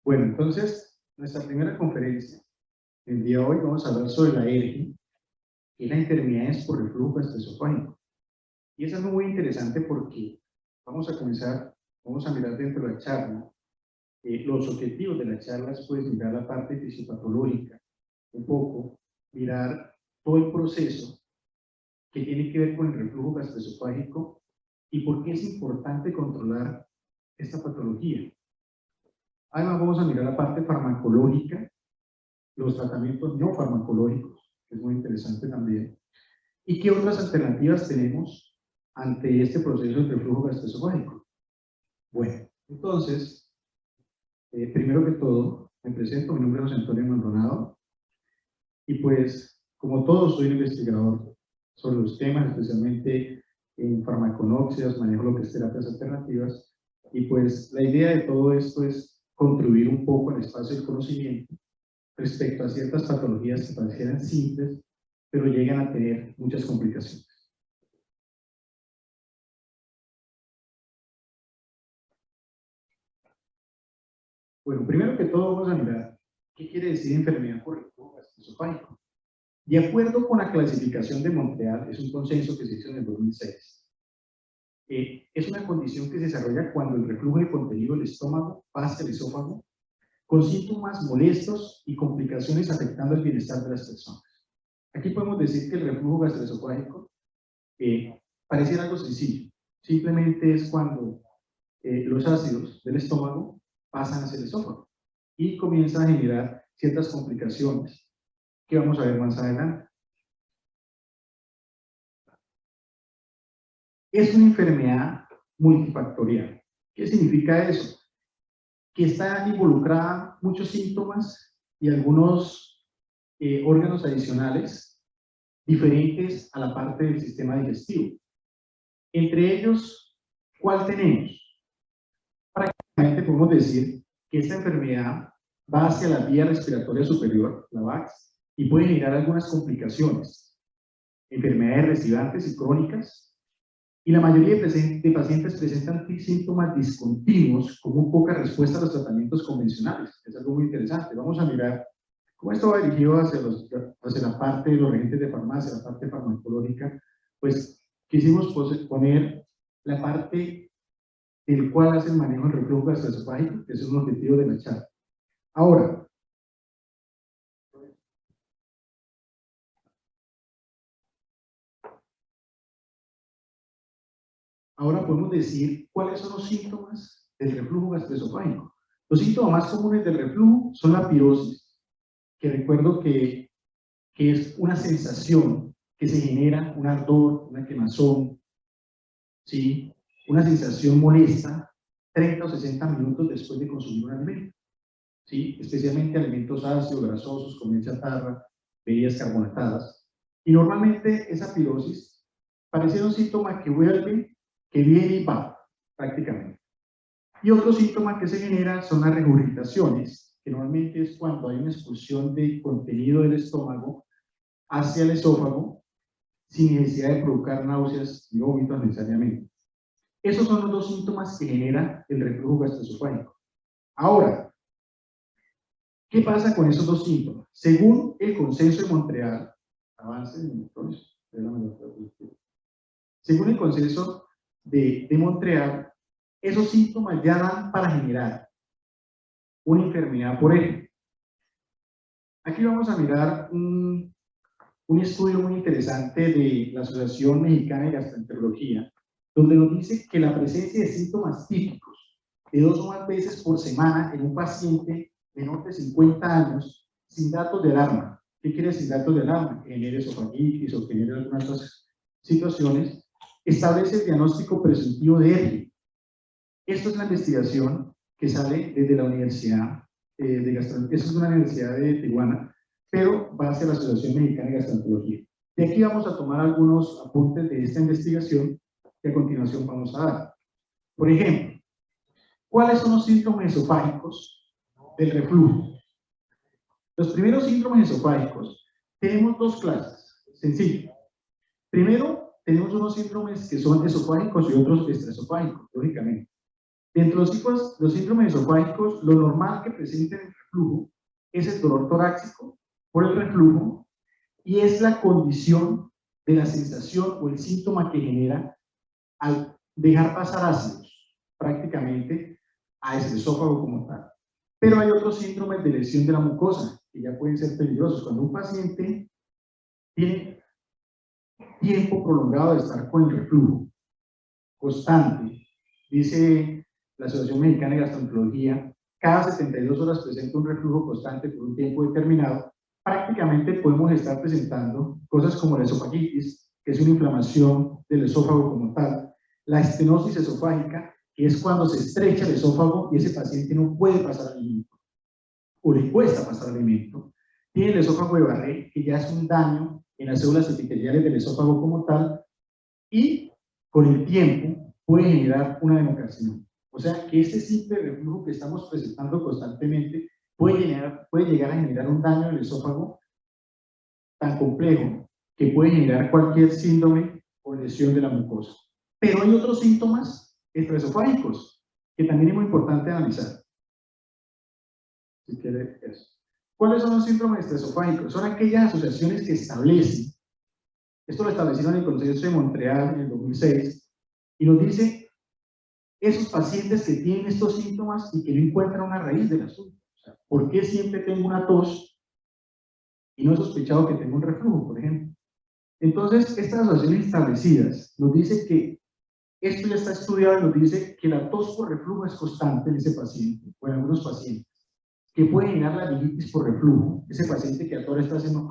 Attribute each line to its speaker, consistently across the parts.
Speaker 1: Bueno, entonces, nuestra primera conferencia, el día de hoy vamos a hablar sobre la ERGI, que es la enfermedades por reflujo gastroesofágico. Y es algo muy interesante porque vamos a mirar dentro de la charla, los objetivos de la charla es pues mirar la parte fisiopatológica, un poco, mirar todo el proceso que tiene que ver con el reflujo gastroesofágico y por qué es importante controlar esta patología. Además vamos a mirar la parte farmacológica, los tratamientos no farmacológicos, que es muy interesante también, y qué otras alternativas tenemos ante este proceso de reflujo gastroesofágico. Bueno, entonces, primero que todo, me presento, mi nombre es José Antonio Maldonado, y pues, como todos, soy un investigador sobre los temas, especialmente en farmaconoxias, manejo lo que es terapias alternativas, y pues la idea de todo esto es contribuir un poco al espacio del conocimiento respecto a ciertas patologías que parecieran simples, pero llegan a tener muchas complicaciones. Bueno, primero que todo vamos a mirar qué quiere decir enfermedad por reflujo gastroesofágico. De acuerdo con la clasificación de Montreal, es un consenso que se hizo en el 2006. Es una condición que se desarrolla cuando el reflujo de contenido del estómago pasa al esófago, con síntomas molestos y complicaciones afectando el bienestar de las personas. Aquí podemos decir que el reflujo gastroesofágico pareciera algo sencillo. Simplemente es cuando los ácidos del estómago pasan hacia el esófago y comienzan a generar ciertas complicaciones que vamos a ver más adelante. Es una enfermedad multifactorial. ¿Qué significa eso? Que está involucrada muchos síntomas y algunos órganos adicionales diferentes a la parte del sistema digestivo. Entre ellos, ¿cuál tenemos? Prácticamente podemos decir que esta enfermedad va hacia la vía respiratoria superior, la VAX, y puede generar algunas complicaciones, enfermedades residuantes y crónicas, y la mayoría de pacientes presentan síntomas discontinuos con muy poca respuesta a los tratamientos convencionales. Es algo muy interesante. Vamos a mirar cómo esto va dirigido hacia la parte de los reagentes de farmacia, la parte farmacológica. Pues quisimos poner la parte del cual hace el manejo del reflujo gastroesofágico, que es un objetivo de la charla. Ahora podemos decir cuáles son los síntomas del reflujo gastroesofágico. Los síntomas más comunes del reflujo son la pirosis, que recuerdo que es una sensación que se genera, un ardor, una quemazón, ¿sí? Una sensación molesta 30 o 60 minutos después de consumir un alimento, ¿sí? Especialmente alimentos ácidos, grasosos, comida chatarra, bebidas carbonatadas. Y normalmente esa pirosis parece un síntoma que vuelve, que viene y va, prácticamente. Y otro síntoma que se genera son las regurgitaciones, que normalmente es cuando hay una expulsión de contenido del estómago hacia el esófago, sin necesidad de provocar náuseas y vómitos necesariamente. Esos son los dos síntomas que genera el reflujo gastroesofágico. Ahora, ¿qué pasa con esos dos síntomas? Según el consenso de Montreal, según el consenso de Montreal, esos síntomas ya dan para generar una enfermedad por él. Aquí vamos a mirar un estudio muy interesante de la Asociación Mexicana de Gastroenterología, donde nos dice que la presencia de síntomas típicos de 2 o más veces por semana en un paciente menor de 50 años sin datos de alarma. ¿Qué quiere decir datos de alarma? Que genere esofagitis o que genere algunas otras situaciones, establece el diagnóstico presuntivo de ERGI. Esto es la investigación que sale desde la Universidad de Gastroenterología. Esa es una universidad de Tijuana, pero va hacia la Asociación Mexicana de Gastroenterología. De aquí vamos a tomar algunos apuntes de esta investigación que a continuación vamos a dar. Por ejemplo, ¿cuáles son los síntomas esofágicos del reflujo? Los primeros síntomas esofágicos, tenemos dos clases, sencillo. Primero, tenemos unos síndromes que son esofágicos y otros extraesofágicos, lógicamente. Dentro de los síndromes esofágicos, lo normal que presenten el reflujo es el dolor torácico por el reflujo y es la condición de la sensación o el síntoma que genera al dejar pasar ácidos prácticamente a ese esófago como tal. Pero hay otros síndromes de lesión de la mucosa que ya pueden ser peligrosos. Cuando un paciente tiene tiempo prolongado de estar con el reflujo constante, dice la Asociación Mexicana de Gastroenterología, cada 72 horas presenta un reflujo constante por un tiempo determinado, prácticamente podemos estar presentando cosas como la esofagitis, que es una inflamación del esófago como tal, la estenosis esofágica, que es cuando se estrecha el esófago y ese paciente no puede pasar alimento, o le cuesta pasar alimento, tiene el esófago de Barré, que ya es un daño en las células epiteliales del esófago como tal, y con el tiempo puede generar una adenocarcinoma. O sea que este simple reflujo que estamos presentando constantemente puede llegar a generar un daño en el esófago tan complejo que puede generar cualquier síndrome o lesión de la mucosa. Pero hay otros síntomas extraesofágicos que también es muy importante analizar. Si quiere eso. ¿Cuáles son los síndromes extraesofágicos? Son aquellas asociaciones que establecen, esto lo establecieron en el Consenso de Montreal en el 2006, y nos dice esos pacientes que tienen estos síntomas y que no encuentran una raíz del asunto. O sea, ¿por qué siempre tengo una tos y no he sospechado que tengo un reflujo, por ejemplo? Entonces, estas asociaciones establecidas nos dice que esto ya está estudiado y nos dice que la tos por reflujo es constante en ese paciente, o en algunos pacientes, que puede generar la laringitis por reflujo, ese paciente que a toda hora está haciendo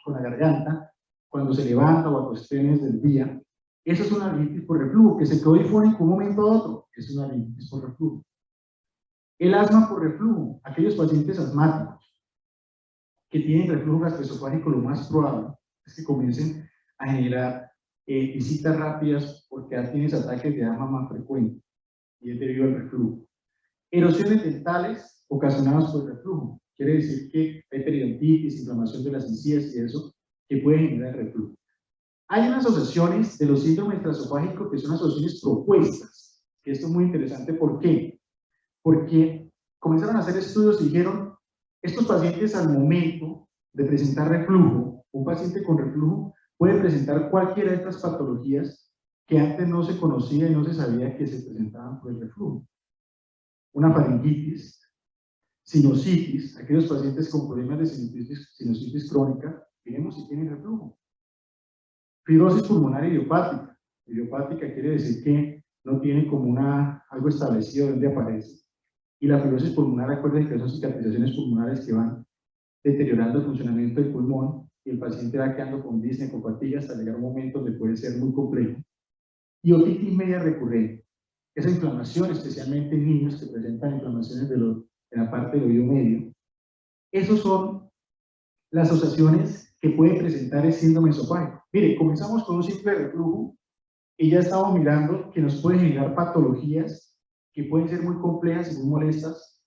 Speaker 1: con la garganta, cuando se levanta o a cuestiones del día, eso es una laringitis por reflujo, que se quedó difónico un momento a otro, es una laringitis por reflujo. El asma por reflujo, aquellos pacientes asmáticos que tienen reflujo gastroesofágico, lo más probable es que comiencen a generar visitas rápidas porque ya tienes ataques de asma más frecuentes y es debido al reflujo. Erosiones dentales ocasionadas por el reflujo, quiere decir que hay periodontitis, inflamación de las encías y eso que puede generar reflujo. Hay unas asociaciones de los síndromes extraesofágicos que son asociaciones propuestas, que esto es muy interesante. ¿Por qué? Porque comenzaron a hacer estudios y dijeron, estos pacientes al momento de presentar reflujo, un paciente con reflujo puede presentar cualquiera de estas patologías que antes no se conocía y no se sabía que se presentaban por el reflujo. Una faringitis, sinusitis, aquellos pacientes con problemas de sinusitis crónica, miremos si tienen reflujo. Fibrosis pulmonar idiopática. Idiopática quiere decir que no tiene como algo establecido donde aparece. Y la fibrosis pulmonar, acuérdense que son cicatrizaciones pulmonares que van deteriorando el funcionamiento del pulmón y el paciente va quedando con disnea, con fatiga hasta llegar a un momento donde puede ser muy complejo. Y otitis media recurrente. Esa inflamación, especialmente en niños que presentan inflamaciones de la parte del oído medio. Esos son las asociaciones que puede presentar el síndrome esofágico. Mire, comenzamos con un simple reflujo y ya estamos mirando que nos pueden generar patologías que pueden ser muy complejas y muy molestas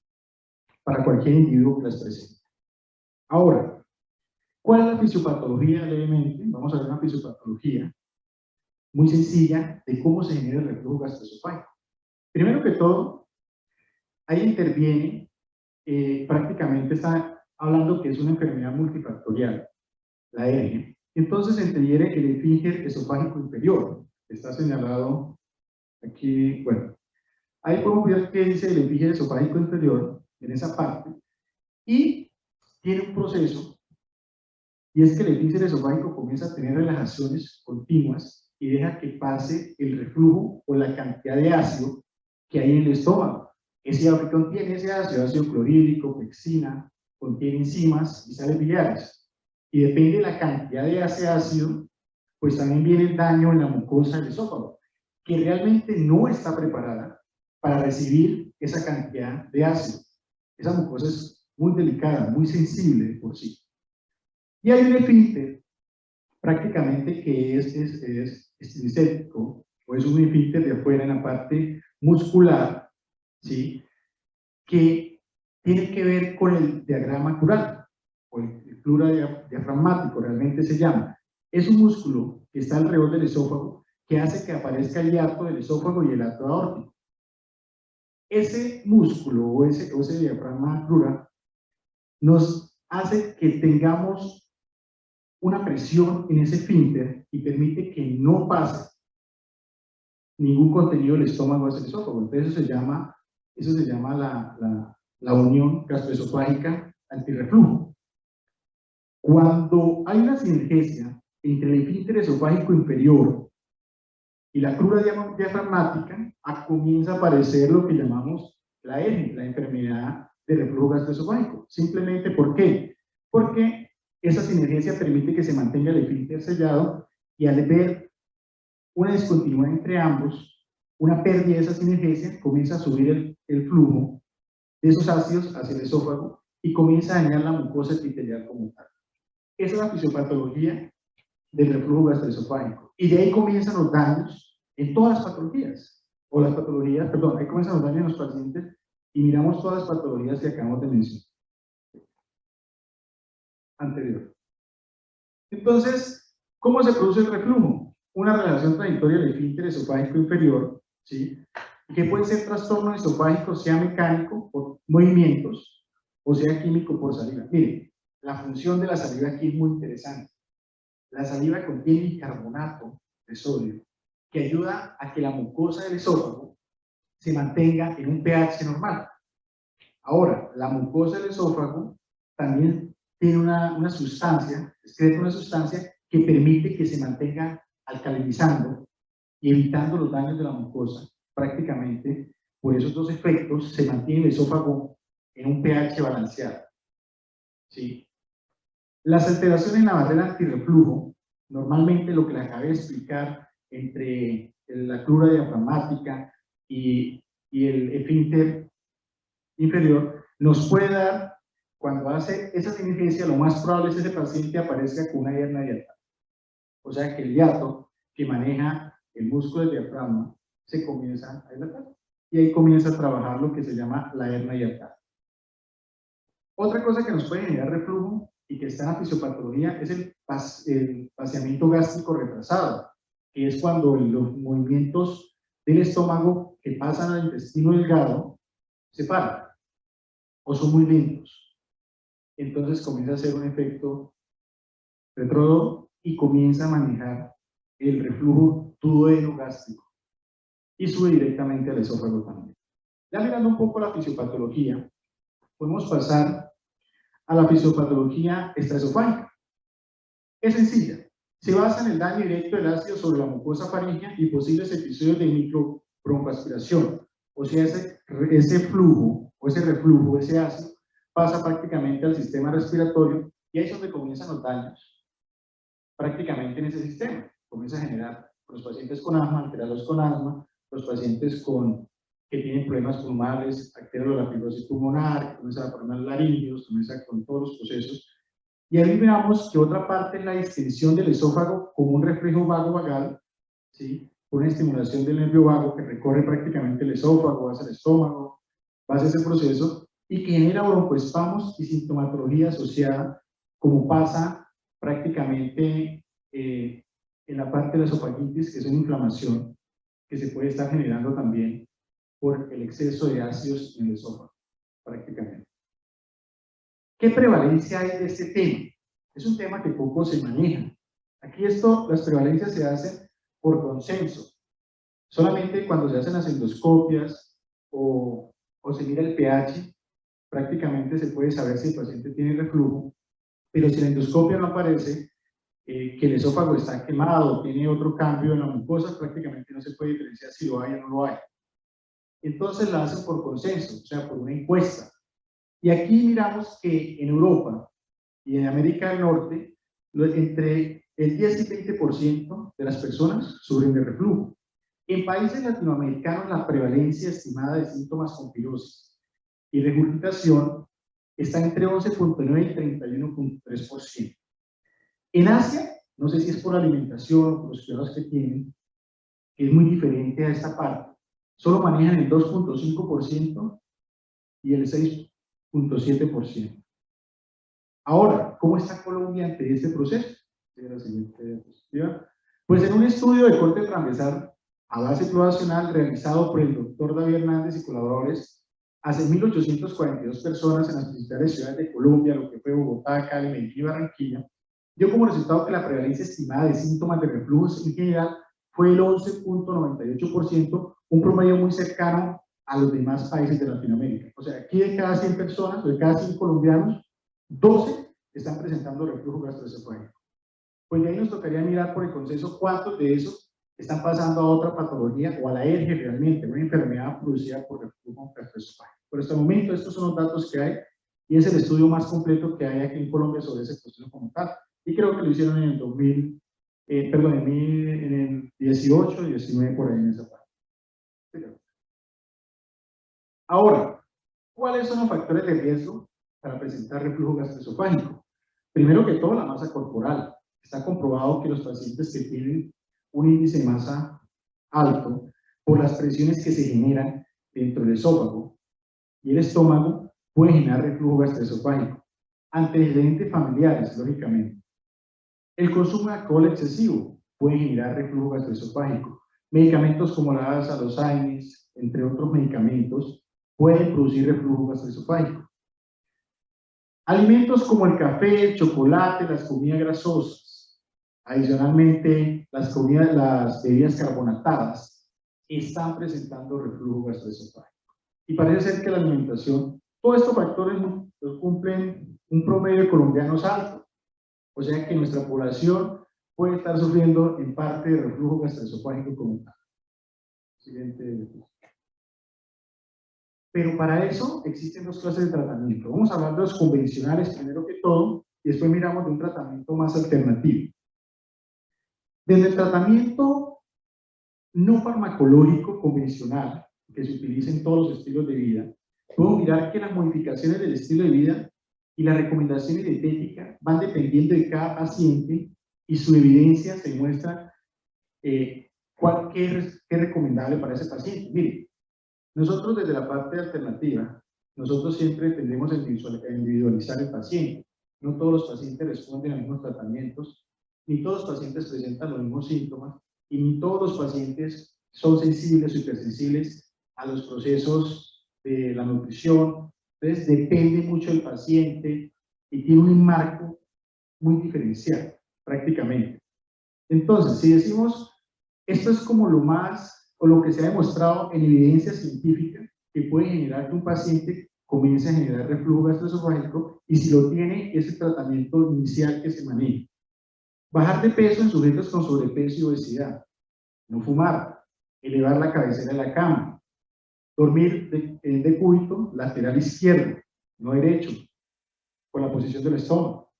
Speaker 1: para cualquier individuo que las presente. Ahora, ¿cuál es la fisiopatología levemente? Vamos a ver una fisiopatología muy sencilla de cómo se genera el reflujo gastroesofágico. Primero que todo, ahí interviene, prácticamente está hablando que es una enfermedad multifactorial, la ERG. Entonces se interviene el esfínter esofágico inferior, está señalado aquí, bueno, ahí podemos ver que dice el esfínter esofágico inferior, en esa parte, y tiene un proceso, y es que el esfínter esofágico comienza a tener relajaciones continuas y deja que pase el reflujo o la cantidad de ácido que hay en el estómago. Ese ácido que contiene ese ácido clorhídrico, pexina, contiene enzimas y sales biliares. Y depende de la cantidad de ese ácido, pues también viene el daño en la mucosa del esófago, que realmente no está preparada para recibir esa cantidad de ácido. Esa mucosa es muy delicada, muy sensible por sí. Y hay un esfínter prácticamente que es estriséptico, o es un esfínter de afuera en la parte muscular, ¿sí? Que tiene que ver con el diagrama crural, o el pluradiafragmático, realmente se llama. Es un músculo que está alrededor del esófago que hace que aparezca el hiato del esófago y el acto aórtico. ese músculo o ese diafragma crural nos hace que tengamos una presión en ese esfínter y permite que no pase ningún contenido del estómago hacia el esófago. Entonces eso se llama la unión gastroesofágica antirreflujo. Cuando hay una sinergia entre el esfínter esofágico inferior y la crura diafragmática, comienza a aparecer lo que llamamos la ERGE, la enfermedad de reflujo gastroesofágico. Simplemente, ¿por qué? Porque esa sinergia permite que se mantenga el esfínter sellado y al ver una discontinuidad entre ambos, una pérdida de esa sinergia, comienza a subir el flujo de esos ácidos hacia el esófago y comienza a dañar la mucosa epitelial como tal. Esa es la fisiopatología del reflujo gastroesofágico. Y de ahí comienzan los daños en todas las patologías, o las patologías, perdón, ahí comienzan los daños en los pacientes y miramos todas las patologías que acabamos de mencionar. Anterior. Entonces, ¿cómo se produce el reflujo? Una relación trayectoria del esfínter esofágico inferior, ¿sí? Que puede ser trastorno esofágico, sea mecánico por movimientos, o sea químico por saliva. Miren, la función de la saliva aquí es muy interesante. La saliva contiene bicarbonato de sodio, que ayuda a que la mucosa del esófago se mantenga en un pH normal. Ahora, la mucosa del esófago también tiene una sustancia, excreta una sustancia que permite que se mantenga alcalinizando y evitando los daños de la mucosa. Prácticamente, por esos dos efectos, se mantiene el esófago en un pH balanceado. ¿Sí? Las alteraciones en la barrera antirreflujo, normalmente lo que les acabé de explicar entre la crura diafragmática y el esfínter inferior, nos puede dar, cuando hace esa sinergia, lo más probable es que ese paciente aparezca con una hernia diafragmática. O sea que el hiato que maneja el músculo del diafragma se comienza a dilatar. Y ahí comienza a trabajar lo que se llama la hernia diafragmática. Otra cosa que nos puede generar reflujo y que está en la fisiopatología es el vaciamiento gástrico retrasado, que es cuando los movimientos del estómago que pasan al intestino delgado se paran o son muy lentos. Entonces comienza a hacer un efecto retrógrado y comienza a manejar el reflujo duodeno-gástrico y sube directamente al esófago también. Ya mirando un poco la fisiopatología, podemos pasar a la fisiopatología extraesofágica. Es sencilla, se basa en el daño directo del ácido sobre la mucosa faríngea y posibles episodios de microbroncoaspiración. O sea, ese flujo o ese reflujo, ese ácido, pasa prácticamente al sistema respiratorio y ahí es donde comienzan los daños. Prácticamente en ese sistema comienza a generar los pacientes con asma, alterados con asma, los pacientes que tienen problemas pulmonares, la fibrosis pulmonar, que comienzan a formar laringios, comienza con todos los procesos. Y ahí miramos que otra parte es la distensión del esófago como un reflejo vago-vagal, ¿sí? Una estimulación del nervio vago que recorre prácticamente el esófago, hacia el estómago, hacia ese proceso, y que genera broncoespasmos y sintomatología asociada, como pasa prácticamente en la parte de la esofagitis, que es una inflamación que se puede estar generando también por el exceso de ácidos en el esófago, prácticamente. ¿Qué prevalencia hay de este tema? Es un tema que poco se maneja. Aquí las prevalencias se hacen por consenso. Solamente cuando se hacen las endoscopias o se mira el pH, prácticamente se puede saber si el paciente tiene reflujo, pero si la endoscopia no aparece, que el esófago está quemado, tiene otro cambio en la mucosa, prácticamente no se puede diferenciar si lo hay o no lo hay. Entonces la hacen por consenso, o sea, por una encuesta. Y aquí miramos que en Europa y en América del Norte, entre el 10 y 20% de las personas sufren de reflujo. En países latinoamericanos, la prevalencia estimada de síntomas con pirosis y regurgitación está entre 11.9 y 31.3%. En Asia, no sé si es por la alimentación o por los cuidados que tienen, que es muy diferente a esta parte, solo manejan el 2.5% y el 6.7%. Ahora, ¿cómo está Colombia ante este proceso? La siguiente diapositiva. Pues en un estudio de corte transversal a base poblacional realizado por el doctor David Hernández y colaboradores a 6.842 personas en las principales ciudades de Colombia, lo que fue Bogotá, Cali, Medellín y Barranquilla, dio como resultado que la prevalencia estimada de síntomas de reflujo en general fue el 11.98%, un promedio muy cercano a los demás países de Latinoamérica. O sea, aquí de cada 100 personas, o de cada 100 colombianos, 12 están presentando reflujo gastroesofágico. Pues de ahí nos tocaría mirar por el consenso cuántos de esos están pasando a otra patología o a la ERGE realmente, una enfermedad producida por reflujo gastroesofágico. Por este momento, estos son los datos que hay y es el estudio más completo que hay aquí en Colombia sobre ese proceso como tal. Y creo que lo hicieron en el 2000, perdón, en el 18, 19, por ahí en esa parte. Ahora, ¿cuáles son los factores de riesgo para presentar reflujo gastroesofágico? Primero que todo, la masa corporal. Está comprobado que los pacientes que tienen un índice de masa alto, por las presiones que se generan dentro del esófago y el estómago, pueden generar reflujo gastroesofágico. Antecedentes familiares, lógicamente. El consumo de alcohol excesivo puede generar reflujo gastroesofágico. Medicamentos como la Alzheimer, entre otros medicamentos, pueden producir reflujo gastroesofágico. Alimentos como el café, el chocolate, las comidas grasosas, adicionalmente las bebidas carbonatadas, están presentando reflujo gastroesofágico. Y parece ser que la alimentación, todos estos factores cumplen un promedio de colombianos alto. O sea que nuestra población puede estar sufriendo en parte de reflujo gastroesofágico como tal. Siguiente. Pero para eso existen dos clases de tratamiento. Vamos a hablar de los convencionales primero que todo, y después miramos de un tratamiento más alternativo. Desde el tratamiento no farmacológico convencional, que se utiliza en todos los estilos de vida, podemos mirar que las modificaciones del estilo de vida y las recomendaciones dietéticas van dependiendo de cada paciente y su evidencia se muestra qué es recomendable para ese paciente. Mire, nosotros desde la parte alternativa, nosotros siempre tendemos a individualizar el paciente. No todos los pacientes responden a los mismos tratamientos, ni todos los pacientes presentan los mismos síntomas, y ni todos los pacientes son sensibles o hipersensibles a los procesos de la nutrición. Entonces depende mucho del paciente y tiene un marco muy diferencial, prácticamente. Entonces, si decimos, esto es como lo más, o lo que se ha demostrado en evidencia científica, que puede generar que un paciente comience a generar reflujo gastroesofágico, y si lo tiene, es el tratamiento inicial que se maneja. Bajar de peso en sujetos con sobrepeso y obesidad, no fumar, elevar la cabecera de la cama, dormir en decúbito lateral izquierdo, no derecho, con la posición del estómago.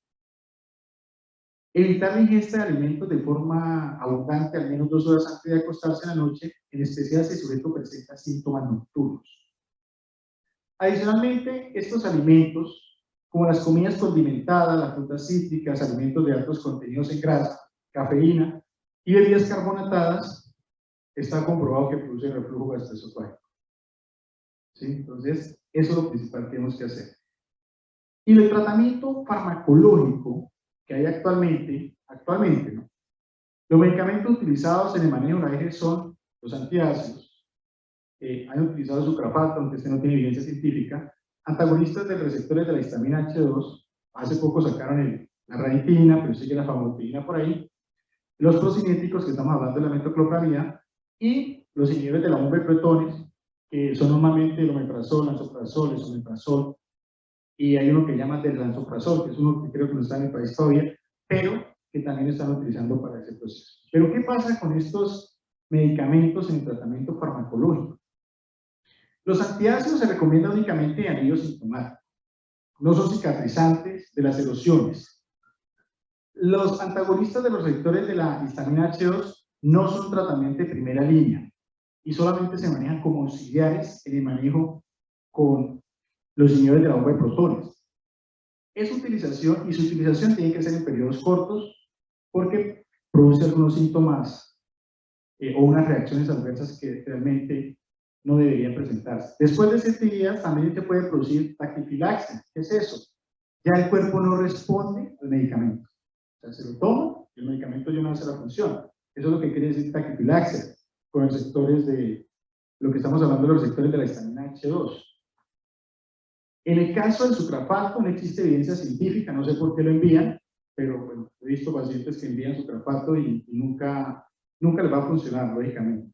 Speaker 1: Evitar la ingesta de alimentos de forma abundante al menos 2 horas antes de acostarse en la noche, en especial si el sujeto presenta síntomas nocturnos. Adicionalmente, estos alimentos, como las comidas condimentadas, las frutas cítricas, alimentos de altos contenidos en grasa, cafeína y bebidas carbonatadas, está comprobado que produce reflujo gastroesofágico. ¿Sí? Entonces, eso es lo principal que tenemos que hacer. Y el tratamiento farmacológico que hay actualmente, ¿no? Los medicamentos utilizados en el manejo de la ERGE son los antiácidos, han utilizado sucralfato, aunque este no tiene evidencia científica, antagonistas de receptores de la histamina H2, hace poco sacaron la ranitidina, pero sigue la famotidina por ahí, los procinéticos, que estamos hablando de la metoclopramida, y los inhibidores de la bomba de protones, que son normalmente el omeprazol, lansoprazol, el esomeprazol, y hay uno que llama del lansoprazol, que es uno que creo que no está en el país todavía, pero que también están utilizando para ese proceso. Pero ¿qué pasa con estos medicamentos en el tratamiento farmacológico? Los antiácidos se recomiendan únicamente en alivio sintomático, no son cicatrizantes de las erosiones. Los antagonistas de los receptores de la histamina H2 no son tratamiento de primera línea y solamente se manejan como auxiliares en el manejo con los inhibidores de la bomba de protones. Su utilización tiene que ser en periodos cortos porque produce algunos síntomas o unas reacciones adversas que realmente no deberían presentarse. Después de 7 días también se puede producir taquifilaxia. ¿Qué es eso? Ya el cuerpo no responde al medicamento. O sea, se lo toma y el medicamento ya no hace la función. Eso es lo que quiere decir taquifilaxia. con los sectores de lo que estamos hablando de los sectores de la histamina H2. En el caso del sucralfato no existe evidencia científica, no sé por qué lo envían, pero bueno, he visto pacientes que envían sucralfato y nunca les va a funcionar, lógicamente.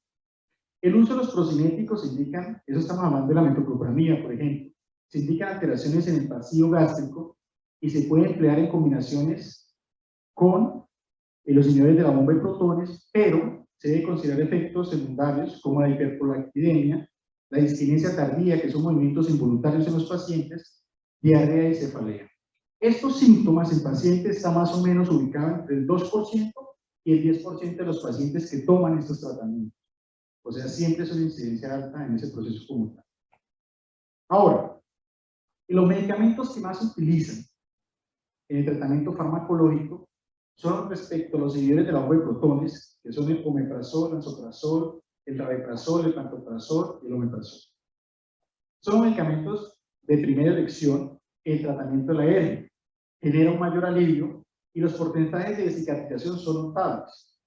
Speaker 1: El uso de los procinéticos indican, eso estamos hablando de la metoclopramida, por ejemplo, se indican alteraciones en el vacío gástrico y se puede emplear en combinaciones con los inhibidores de la bomba de protones, pero se debe considerar efectos secundarios como la hiperprolactidemia, la disquinesia tardía, que son movimientos involuntarios en los pacientes, diarrea y cefalea. Estos síntomas en pacientes están más o menos ubicados entre el 2% y el 10% de los pacientes que toman estos tratamientos. O sea, siempre es una incidencia alta en ese proceso común. Ahora, los medicamentos que más se utilizan en el tratamiento farmacológico son respecto a los inhibidores de la bomba de protones, que son el omeprazol, el lansoprazol, el rabeprazol, el pantoprazol y el omeprazol. Son medicamentos de primera elección en el tratamiento de la hernia. Genera un mayor alivio y los porcentajes de cicatrización son notables.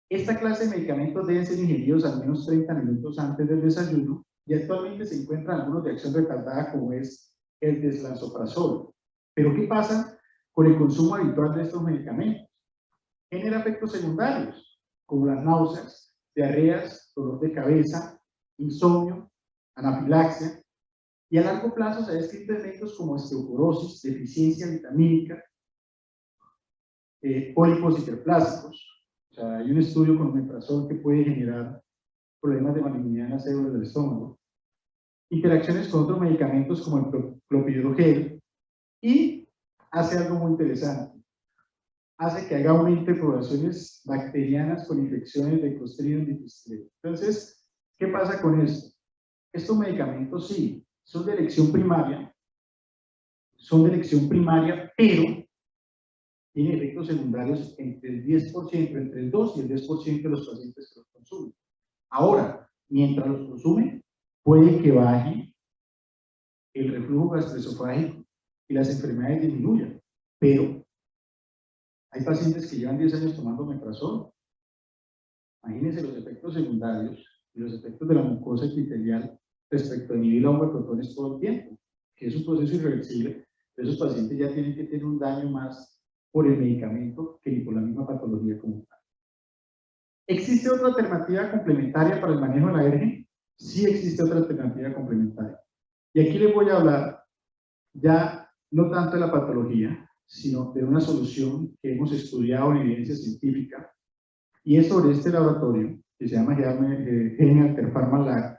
Speaker 1: Esta clase de medicamentos deben ser ingeridos al menos 30 minutos antes del desayuno y actualmente se encuentran algunos de acción retardada como es el deslansoprazol. Pero ¿qué pasa con el consumo habitual de estos medicamentos? Genera efectos secundarios como las náuseas, diarreas, dolor de cabeza, insomnio, anafilaxia, y a largo plazo se ha descrito efectos como osteoporosis, deficiencia vitamínica, pólipos hiperplásticos. O sea, hay un estudio con omeprazol que puede generar problemas de malignidad en las células del estómago. Interacciones con otros medicamentos como el clopidogrel, y hace algo muy interesante. Hace que haga aumento de poblaciones bacterianas con infecciones de Clostridium difficile. Entonces, ¿qué pasa con esto? Estos medicamentos sí, son de elección primaria, pero tienen efectos secundarios entre el 10%, entre el 2 y el 10% de los pacientes que los consumen. Ahora, mientras los consumen, puede que baje el reflujo gastroesofágico y las enfermedades disminuyan, pero hay pacientes que llevan 10 años tomando omeprazol. Imagínense los efectos secundarios y los efectos de la mucosa epitelial respecto a inhibir la bomba de protones todo el tiempo, que es un proceso irreversible. Esos pacientes ya tienen que tener un daño más por el medicamento que ni por la misma patología como tal. ¿Existe otra alternativa complementaria para el manejo de la alergia? Sí existe otra alternativa complementaria. Y aquí les voy a hablar ya no tanto de la patología, sino de una solución que hemos estudiado en evidencia científica, y es sobre este laboratorio que se llama Gene Alter Pharma Lab.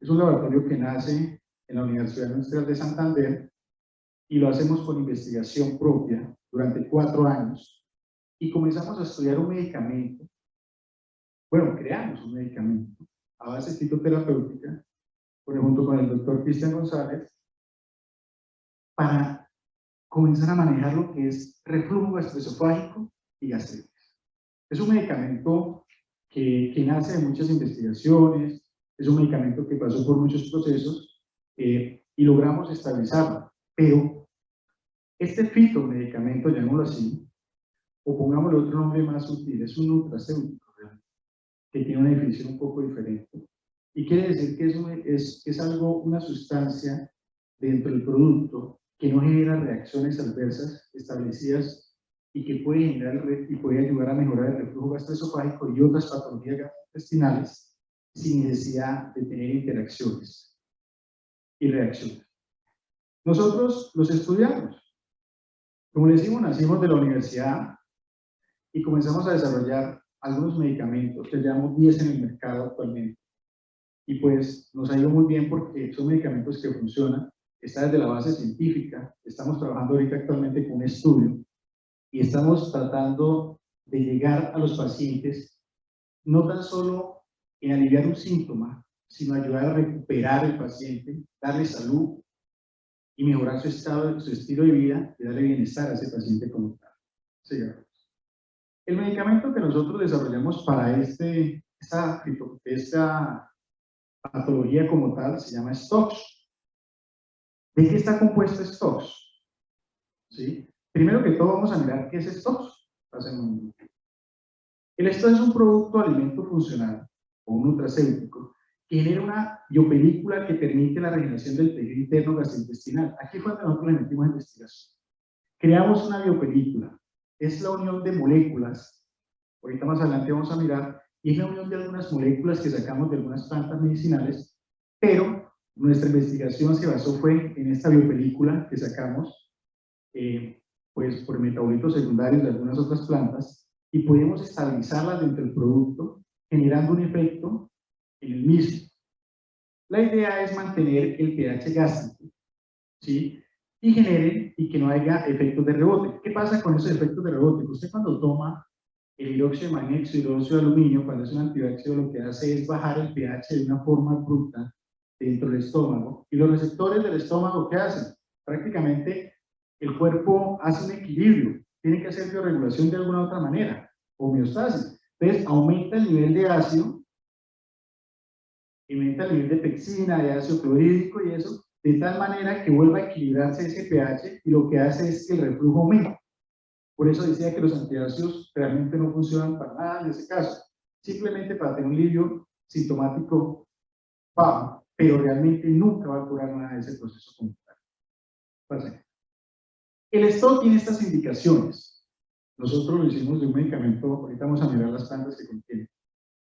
Speaker 1: Es un laboratorio que nace en la Universidad Industrial de Santander y lo hacemos con investigación propia durante 4 años, y comenzamos a estudiar un medicamento. Bueno, creamos un medicamento a base fitoterapéutica junto con el doctor Cristian González para comenzar a manejar lo que es reflujo gastroesofágico y gastritis. Es un medicamento que nace de muchas investigaciones, es un medicamento que pasó por muchos procesos y logramos estabilizarlo, pero este fitomedicamento, llamémoslo así, o pongámosle otro nombre más sutil, es un nutracéutico que tiene una definición un poco diferente. Y quiere decir que es algo, una sustancia dentro del producto que no genera reacciones adversas establecidas y que puede generar y puede ayudar a mejorar el reflujo gastroesofágico y otras patologías gastrointestinales sin necesidad de tener interacciones y reacciones. Nosotros los estudiamos. Como les digo, nacimos de la universidad y comenzamos a desarrollar algunos medicamentos, que llevamos 10 en el mercado actualmente. Y pues nos ha ido muy bien porque son medicamentos que funcionan, está desde la base científica. Estamos trabajando ahorita actualmente con un estudio y estamos tratando de llegar a los pacientes no tan solo en aliviar un síntoma, sino ayudar a recuperar el paciente, darle salud y mejorar su estado, su estilo de vida y darle bienestar a ese paciente como tal. Sigamos. El medicamento que nosotros desarrollamos para esta patología como tal se llama STOX. ¿De qué está compuesto STOX? ¿Sí? Primero que todo vamos a mirar qué es STOX. El STOX es un producto alimento funcional o un nutracéutico, que genera una biopelícula que permite la regeneración del tejido interno gastrointestinal. Aquí fue donde nosotros le metimos investigación. Creamos una biopelícula. Es la unión de moléculas. Ahorita más adelante vamos a mirar. Y es la unión de algunas moléculas que sacamos de algunas plantas medicinales, pero nuestra investigación se basó fue en esta biopelícula que sacamos pues por metabolitos secundarios de algunas otras plantas y podemos estabilizarlas dentro del producto generando un efecto en el mismo. La idea es mantener el pH gástrico, ¿sí? Y genere y que no haya efectos de rebote. ¿Qué pasa con esos efectos de rebote? Usted cuando toma el hidróxido de magnesio, hidróxido de aluminio, cuando es un antióxido, lo que hace es bajar el pH de una forma bruta dentro del estómago. Y los receptores del estómago, ¿qué hacen? Prácticamente el cuerpo hace un equilibrio, tiene que hacer bioregulación de alguna otra manera, homeostasis. Entonces aumenta el nivel de ácido, aumenta el nivel de pexina, de ácido clorhídrico y eso, de tal manera que vuelva a equilibrarse ese pH y lo que hace es que el reflujo aumente. Por eso decía que los antiácidos realmente no funcionan para nada en ese caso, simplemente para tener un alivio sintomático bajo, pero realmente nunca va a curar nada de ese proceso comunitario. El stock tiene estas indicaciones. Nosotros lo hicimos de un medicamento, ahorita vamos a mirar las plantas que contiene.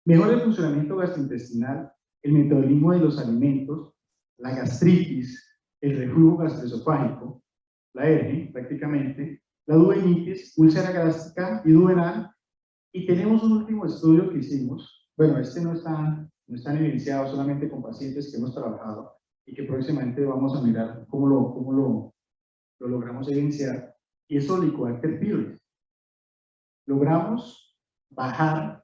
Speaker 1: Mejora el funcionamiento gastrointestinal, el metabolismo de los alimentos, la gastritis, el reflujo gastroesofágico, la ERGE prácticamente, la duodenitis, úlcera gástrica y duodenal. Y tenemos un último estudio que hicimos, bueno, este no está evidenciado, solamente con pacientes que hemos trabajado y que próximamente vamos a mirar cómo lo logramos evidenciar, y es Helicobacter pylori. Logramos bajar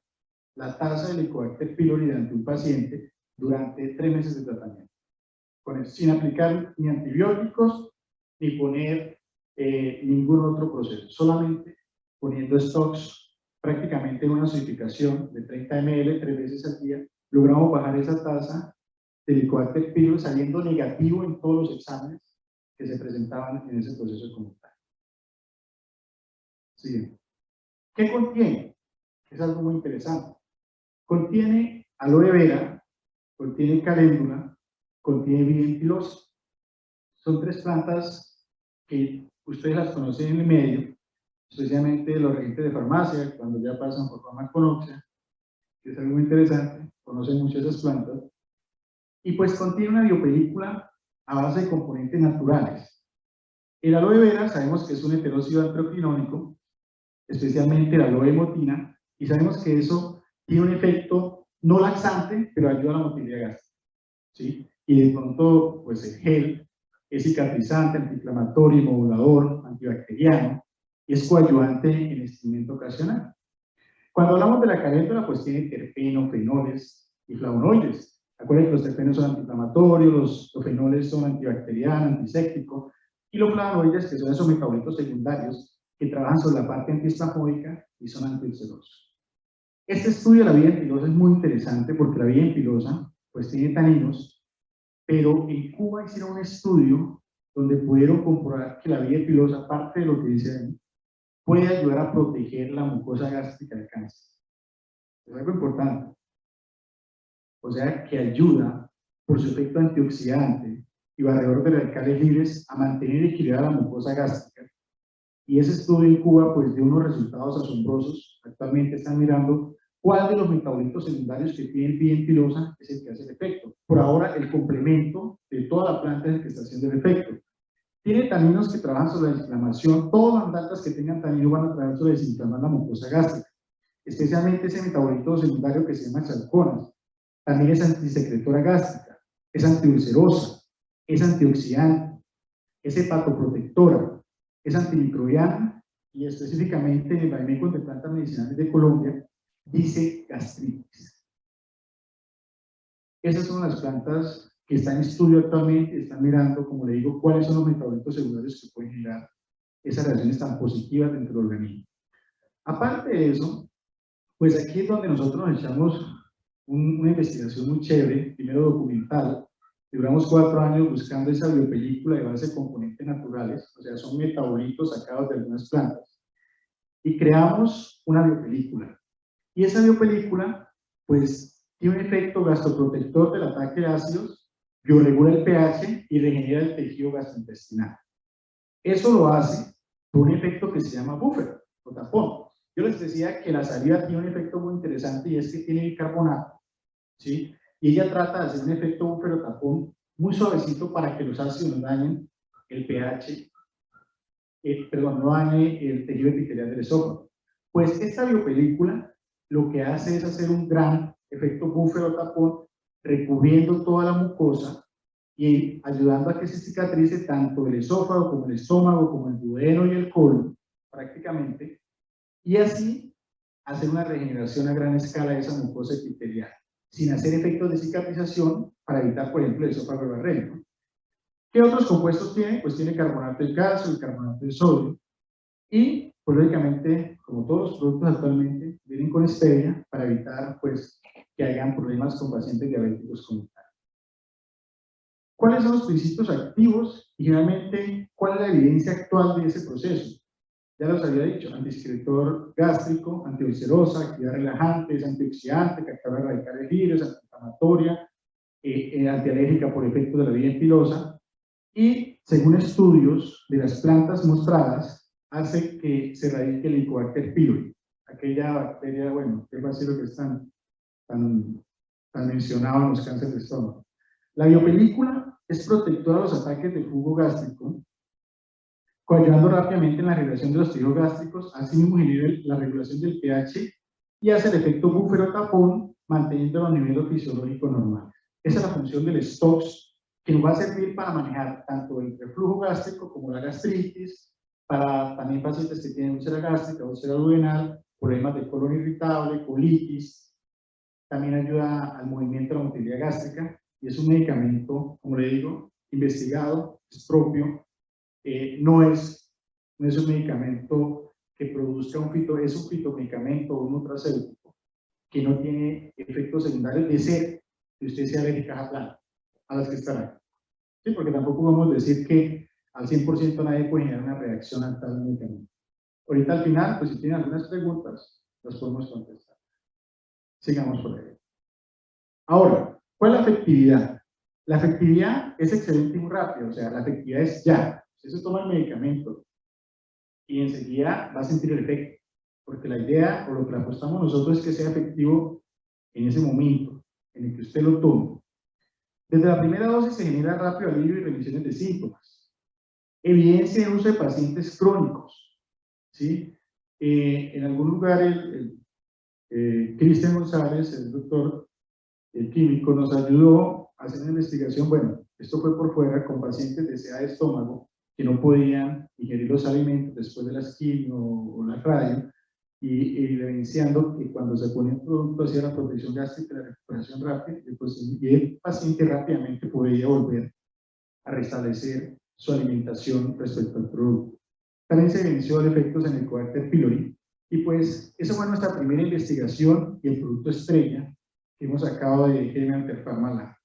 Speaker 1: la tasa de Helicobacter pylori ante un paciente durante 3 meses de tratamiento, sin aplicar ni antibióticos, ni poner ningún otro proceso, solamente poniendo stocks prácticamente en una dosificación de 30 ml 3 veces al día, logramos bajar esa tasa de Helicobacter pylori saliendo negativo en todos los exámenes que se presentaban en ese proceso comunitario. Siguiente. ¿Qué contiene? Es algo muy interesante. Contiene aloe vera, contiene caléndula, contiene vid pilosa. Son 3 plantas que ustedes las conocen en el medio, especialmente los regentes de farmacia, cuando ya pasan por farmaconoxia, que es algo muy interesante, conocen mucho esas plantas. Y pues contiene una biopelícula a base de componentes naturales. El aloe vera sabemos que es un heterócido antroquinónico, especialmente la aloe motina, y sabemos que eso tiene un efecto no laxante, pero ayuda a la motilidad gástrica, ¿sí? Y de pronto, pues el gel es cicatrizante, antiinflamatorio, modulador, antibacteriano, y es coadyuvante en estreñimiento ocasional. Cuando hablamos de la caléndula, pues tiene terpeno, fenoles y flavonoides. Acuérdense que los terpenos son antiinflamatorios, los fenoles son antibacterianos, antisépticos, y los flavonoides, que son esos metabolitos secundarios que trabajan sobre la parte antiespasmódica y son antiulcerosos. Este estudio de la vía pilosa es muy interesante porque la vía pilosa pues tiene taninos, pero en Cuba hicieron un estudio donde pudieron comprobar que la vía pilosa, aparte de lo que dice ahí, puede ayudar a proteger la mucosa gástrica del cáncer. Es algo importante. O sea, que ayuda por su efecto antioxidante y barredor de radicales libres a mantener equilibrada la mucosa gástrica. Y ese estudio en Cuba pues dio unos resultados asombrosos. Actualmente están mirando cuál de los metabolitos secundarios que tienen vid pilosa es el que hace el efecto. Por ahora, el complemento de toda la planta es el que está haciendo el efecto. Tiene taninos que trabajan sobre la inflamación. Todas las plantas que tengan tanino van a trabajar sobre desinflamar la mucosa gástrica, especialmente ese metabolito secundario que se llama chalconas. También es antisecretora gástrica, es antiulcerosa, es antioxidante, es hepatoprotectora, es antimicrobiana y específicamente en el Vademecum de Plantas Medicinales de Colombia dice gastritis. Esas son las plantas que están en estudio actualmente, están mirando, como le digo, cuáles son los metabolitos secundarios que pueden generar esas reacciones tan positivas dentro del organismo. Aparte de eso, pues aquí es donde nosotros nos echamos una investigación muy chévere, primero documental. Duramos 4 años buscando esa biopelícula de base de componentes naturales, o sea, son metabolitos sacados de algunas plantas. Y creamos una biopelícula. Y esa biopelícula, pues, tiene un efecto gastroprotector del ataque de ácidos, bioregula el pH y regenera el tejido gastrointestinal. Eso lo hace por un efecto que se llama buffer o tapón. Yo les decía que la saliva tiene un efecto muy interesante y es que tiene bicarbonato, ¿sí? Y ella trata de hacer un efecto buffer o tapón muy suavecito para que los ácidos no dañen el pH, no dañe el tejido epitelial del esófago. Pues esta biopelícula lo que hace es hacer un gran efecto buffer o tapón, recubriendo toda la mucosa y ayudando a que se cicatrice tanto el esófago como el estómago, como el duodeno y el colon, prácticamente, y así hacer una regeneración a gran escala de esa mucosa epitelial, sin hacer efectos de cicatrización para evitar, por ejemplo, el esófago de barrera, ¿no? ¿Qué otros compuestos tiene? Pues tiene carbonato de calcio, el carbonato de sodio, y, pues lógicamente, como todos los productos actualmente, vienen con stevia para evitar, pues, que hayan problemas con pacientes diabéticos comunitarios. ¿Cuáles son los principios activos y finalmente cuál es la evidencia actual de ese proceso? Ya los había dicho, antisecretor gástrico, antiulcerosa, actividad relajante, es antioxidante, captura radicales libres, antiinflamatoria, antialérgica por efecto de la vía entilosa, y según estudios de las plantas mostradas, hace que se radique el Helicobacter pylori, aquella bacteria, bueno, que va a ser lo que es tan mencionado en los cánceres de estómago. La biopelícula es protectora a los ataques de jugo gástrico, coayudando rápidamente en la regulación de los tejidos gástricos, así mismo genera la regulación del pH y hace el efecto buffer o tapón, manteniendo los niveles fisiológicos normales. Esa es la función del STOX, que nos va a servir para manejar tanto el reflujo gástrico como la gastritis, para también pacientes que tienen úlcera gástrica, úlcera duodenal, problemas de colon irritable, colitis. También ayuda al movimiento de la motilidad gástrica y es un medicamento, como le digo, investigado, es propio. No es un medicamento que produzca es un fitomedicamento o un nutracéutico que no tiene efectos secundarios de ser que usted sea alérgica a planta, a las que están ahí. ¿Sí? Porque tampoco vamos a decir que al 100% nadie puede generar una reacción a tal medicamento. Ahorita al final, pues si tienen algunas preguntas, las podemos contestar. Sigamos por ahí. Ahora, ¿cuál es la efectividad? La efectividad es excelente y muy rápida, o sea, la efectividad es ya. Usted se toma el medicamento y enseguida va a sentir el efecto, porque la idea o lo que le apostamos nosotros es que sea efectivo en ese momento en el que usted lo tome. Desde la primera dosis se genera rápido alivio y revisiones de síntomas. Evidencia de uso de pacientes crónicos, ¿sí? En algún lugar Cristian González, el doctor químico, nos ayudó a hacer una investigación. Bueno, esto fue por fuera con pacientes de SEA de estómago que no podían ingerir los alimentos después de la quimio o la radio, y evidenciando que cuando se pone un producto hacia la protección gástrica, la recuperación rápida, y el paciente rápidamente podía volver a restablecer su alimentación respecto al producto. También se evidenció el efecto en el Helicobacter pylori, y pues esa fue nuestra primera investigación y el producto estrella que hemos sacado de Genial Pharma Lab.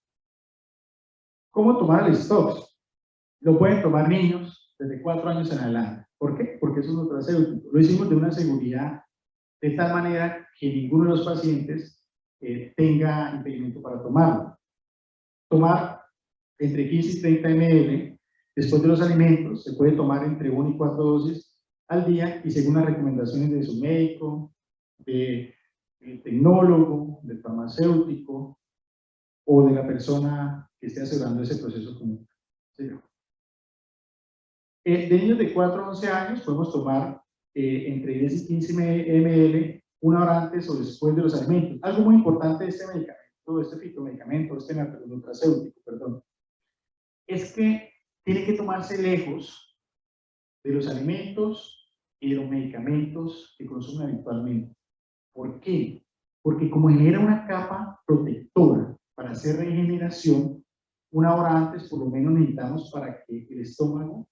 Speaker 1: ¿Cómo tomar el STOX? Lo pueden tomar niños desde 4 años en adelante. ¿Por qué? Porque es un nutracéutico. Lo hicimos de una seguridad de tal manera que ninguno de los pacientes tenga impedimento para tomarlo. Tomar entre 15 y 30 ml después de los alimentos, se puede tomar entre 1 y 4 dosis al día y según las recomendaciones de su médico, del tecnólogo, del farmacéutico o de la persona que esté asegurando ese proceso comunitario. ¿Sí? De niños de 4 a 11 años podemos tomar entre 10 y 15 ml una hora antes o después de los alimentos. Algo muy importante de este medicamento, este fitomedicamento, este nutracéutico, perdón, es que tiene que tomarse lejos de los alimentos y de los medicamentos que consumen habitualmente. ¿Por qué? Porque como genera una capa protectora para hacer regeneración, una hora antes por lo menos necesitamos para que el estómago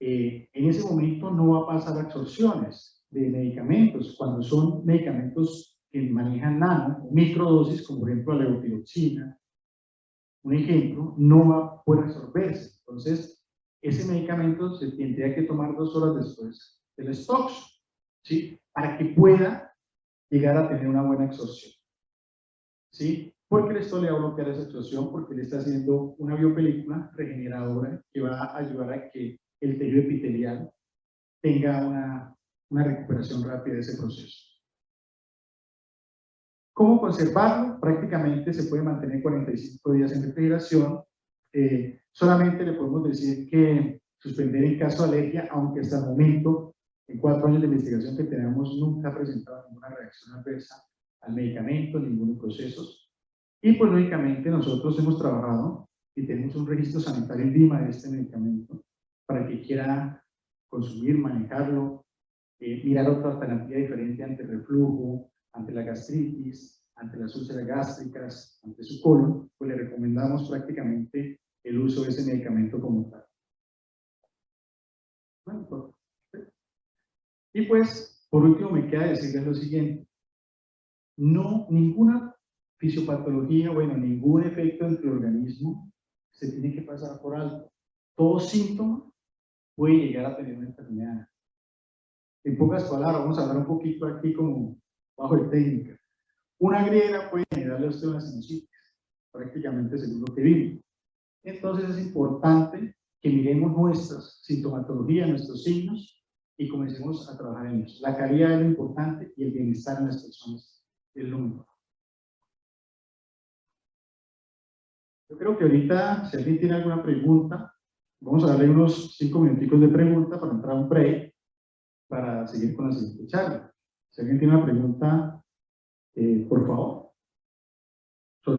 Speaker 1: en ese momento no va a pasar absorciones de medicamentos. Cuando son medicamentos que manejan nano o microdosis, como por ejemplo la levotiroxina, un ejemplo, no va a poder absorberse. Entonces, ese medicamento se tendría que tomar 2 horas después del STOX, ¿sí? Para que pueda llegar a tener una buena absorción. ¿sí? Porque esto le va a bloquear esa situación, porque le está haciendo una biopelícula regeneradora que va a ayudar a que el tejido epitelial tenga una recuperación rápida de ese proceso. ¿Cómo conservarlo? Prácticamente se puede mantener 45 días en refrigeración. Solamente le podemos decir que suspender en caso de alergia, aunque hasta el momento, en 4 años de investigación que tenemos, nunca ha presentado ninguna reacción adversa al medicamento, ningunos procesos. Y pues lógicamente nosotros hemos trabajado y tenemos un registro sanitario en Lima de este medicamento para el que quiera consumir, manejarlo, mirar otra alternativa diferente ante el reflujo, ante la gastritis, ante las úlceras gástricas, ante su colon, pues le recomendamos prácticamente el uso de ese medicamento como tal. Bueno, y pues, por último, me queda decirles lo siguiente. No, ninguna fisiopatología, bueno, ningún efecto en el organismo se tiene que pasar por alto. Todo síntoma puede llegar a tener una enfermedad. En pocas palabras, vamos a hablar un poquito aquí como bajo de técnica. Una grieta puede generarle a usted una sinusitis, prácticamente según lo que vimos. Entonces es importante que miremos nuestras sintomatologías, nuestros signos y comencemos a trabajar en ellos. La calidad es lo importante y el bienestar en las personas es lo mejor. Yo creo que ahorita, si alguien tiene alguna pregunta, vamos a darle unos 5 minuticos de pregunta para entrar a un break, para seguir con la siguiente charla. Si alguien tiene una pregunta, por favor.